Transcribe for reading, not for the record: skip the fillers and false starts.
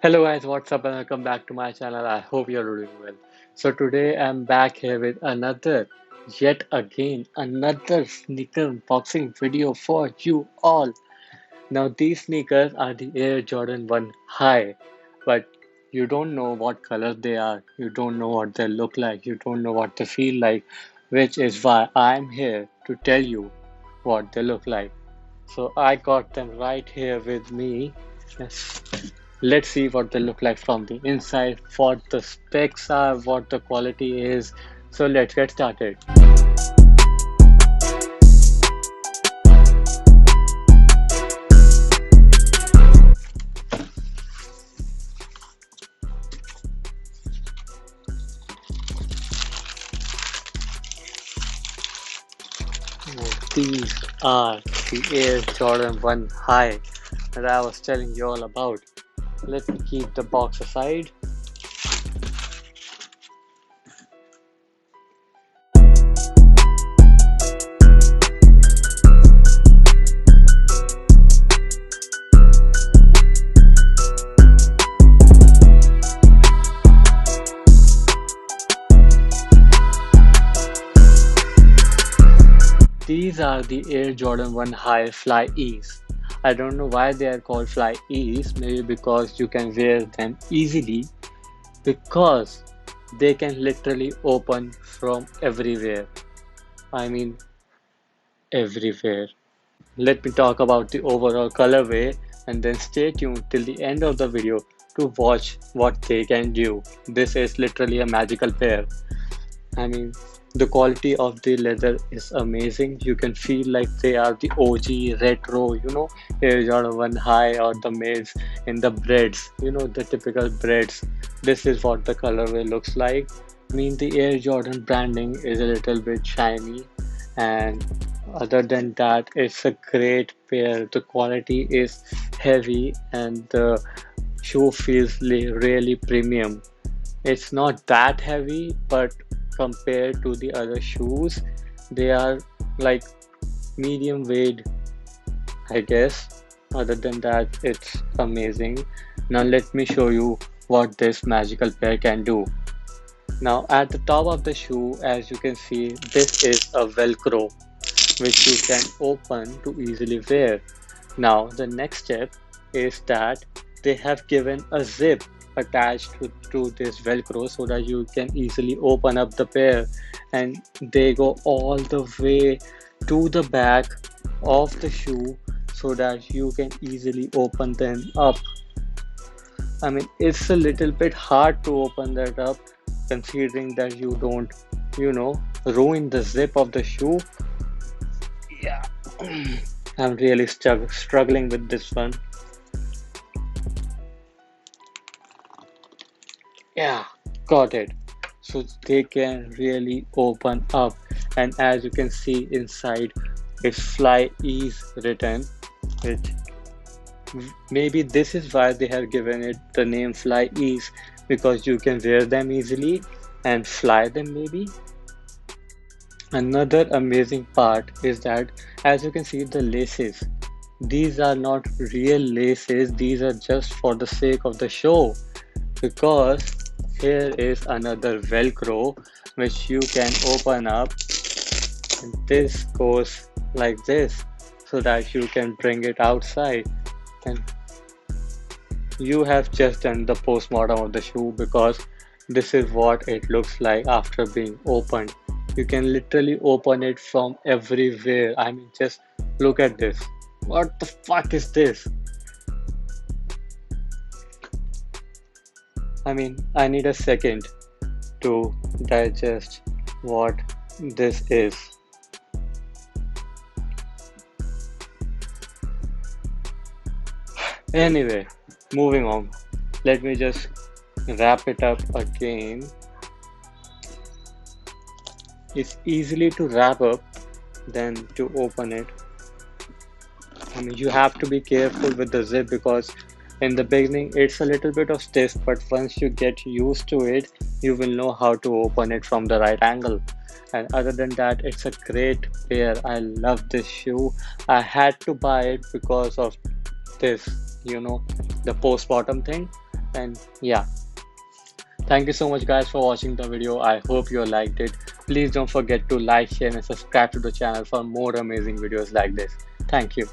Hello guys, what's up and welcome back to my channel. I hope you're doing well. So today I'm back here with yet again, another sneaker unboxing video for you all. Now these sneakers are the Air Jordan 1 High, but you don't know what color they are, you don't know what they look like, you don't know what they feel like, which is why I'm here to tell you what they look like. So I got them right here with me. Yes. Let's see what they look like from the inside, what the specs are, what the quality is. So let's get started. These are the Air Jordan 1 High that I was telling you all about. Let me keep the box aside. These are the Air Jordan 1 Hi FlyEase. I don't know why they are called FlyEase, maybe because you can wear them easily because they can literally open from everywhere. I mean, everywhere. Let me talk about the overall colorway and then stay tuned till the end of the video to watch what they can do. This is literally a magical pair. I mean, the quality of the leather is amazing. You can feel like they are the OG retro, Air Jordan 1 High or the maids in the breads, the typical breads. This is what the colorway looks like. I mean, the Air Jordan branding is a little bit shiny, and other than that, it's a great pair. The quality is heavy, and the shoe feels really premium. It's not that heavy, but compared to the other shoes, they are like medium weight, I guess. Other than that, it's amazing. Now let me show you what this magical pair can do. Now at the top of the shoe, as you can see, this is a velcro which you can open to easily wear. Now the next step is that they have given a zip attached to this velcro so that you can easily open up the pair, and they go all the way to the back of the shoe so that you can easily open them up. I mean, it's a little bit hard to open that up considering that you don't, ruin the zip of the shoe. Yeah, I'm really struggling with this one. Yeah, got it. So they can really open up, and as you can see inside, it's Fly Ease written, which maybe this is why they have given it the name Fly Ease, because you can wear them easily and fly them maybe. Another amazing part is that, as you can see, the laces. These are not real laces, these are just for the sake of the show, because here is another velcro which you can open up, and this goes like this so that you can bring it outside, and you have just done the postmortem of the shoe, because this is what it looks like after being opened. You can literally open it from everywhere. I mean, just look at this. What the fuck is this? I mean, I need a second to digest what this is. Anyway, moving on. Let me just wrap it up again. It's easily to wrap up than to open it. I mean, you have to be careful with the zip because in the beginning it's a little bit of stiff, but once you get used to it, you will know how to open it from the right angle. And other than that, it's a great pair. I love this shoe. I had to buy it because of this, the post bottom thing. And yeah, thank you so much guys for watching the video. I hope you liked it. Please don't forget to like, share and subscribe to the channel for more amazing videos like this. Thank you.